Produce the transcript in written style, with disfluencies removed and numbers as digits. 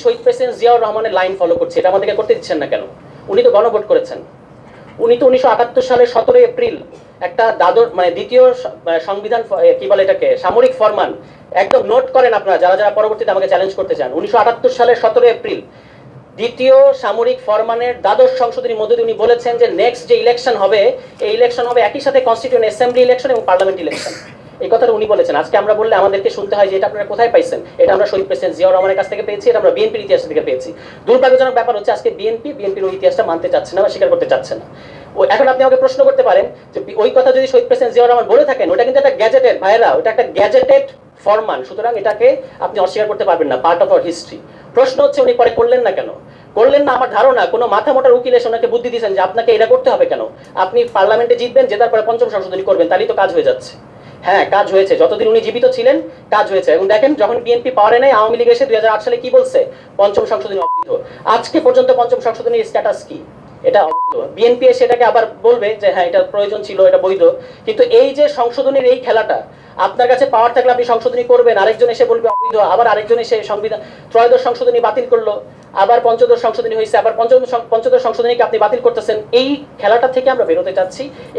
শহীদ president Ziaur রহমানের line follow করছে, এটা আমাদেরকে করতে দিচ্ছেন না কেন? উনি তো গণভোট করেছেন। উনি তো 1978 সালের 17 এপ্রিল একটা দ্বিতীয় সংবিধান কি বলে এটাকে সামরিক ফরমান, একদম নোট করেন আপনারা যারা যারা পরবর্তীতে আমাকে চ্যালেঞ্জ করতে চান। 1978 সালের 17 এপ্রিল দ্বিতীয় সামরিক ফরমানের দ্বাদশ সংশোধনীর মধ্যে উনি বলেছেন যে নেক্সট যে ইলেকশন হবে, এই ইলেকশন হবে একই সাথে কনস্টিটিউয়েন্ট অ্যাসেম্বলি ইলেকশন এবং পার্লামেন্ট ইলেকশন। এই কথাটা উনি বলেছেন। আজকে আমরা বললে আমাদেরকে শুনতে হয় যে এটা আপনারা কোথায় পাইছেন? এটা আমরা শহীদ প্রেসিডেন্ট জিয়াউর রহমানের কাছ থেকে পেয়েছি, এটা আমরা বিএনপির ইতিহাস থেকে পেয়েছি। দুর্ভাগ্যজনক ব্যাপার হচ্ছে আজকে বিএনপির ওই ইতিহাসটা মানতে চাচ্ছে না বা স্বীকার করতে চাচ্ছে না। এখন আপনি আমাকে প্রশ্ন করতে পারেন যে ওই কথা যদি শহীদ প্রেসিডেন্ট জিয়াউর রহমান বলে থাকেন, ওটা কিন্তু একটা গ্যাজেটেড, ভাইরা ওটা একটা গ্যাজেটেড ফরমান, সুতরাং এটাকে আপনি অস্বীকার করতে পারবেন না, পার্ট অফ আওয়ার হিস্ট্রি। প্রশ্ন হচ্ছে উনি পরে করলেন না কেন? করলেন না আমার ধারণা কোনো মাথা মোটার উকিল এসে ওনাকে বুদ্ধি দিয়েছেন যে আপনাকে এটা করতে হবে কেন, আপনি পার্লামেন্টে জিতবেন, জেতার পরে পঞ্চম সংশোধনী করবেন, তাহলেই তো কাজ হয়ে যাচ্ছে। হ্যাঁ, কাজ হয়েছে, যতদিন উনি জীবিত ছিলেন কাজ হয়েছে। এবং দেখেন যখন বিএনপি পাওয়ারে নেয়, আওয়ামী লীগ এসে 2008 সালে কি বলছে? পঞ্চম সংশোধনী অবৈধ। আজকে পর্যন্ত পঞ্চম সংশোধনীর স্ট্যাটাস কি? এটা অবৈধ। বিএনপি এসে এটাকে আবার বলবে যে হ্যাঁ এটা প্রয়োজন ছিল, এটা বৈধ। কিন্তু এই যে সংশোধনীর এই খেলাটা, আপনার কাছে পাওয়ার থাকলে আপনি সংশোধনী করবেন, আরেকজন এসে বলবে অবৈধ, আবার আরেকজন এসে সংবিধান ত্রয়োদশ সংশোধনী বাতিল করলো, আবার পঞ্চদশ সংশোধনী হয়েছে, আবার পঞ্চদশ সংশোধনীকে আপনি বাতিল করতেছেন। এই খেলাটা থেকে আমরা বেরোতে চাচ্ছি।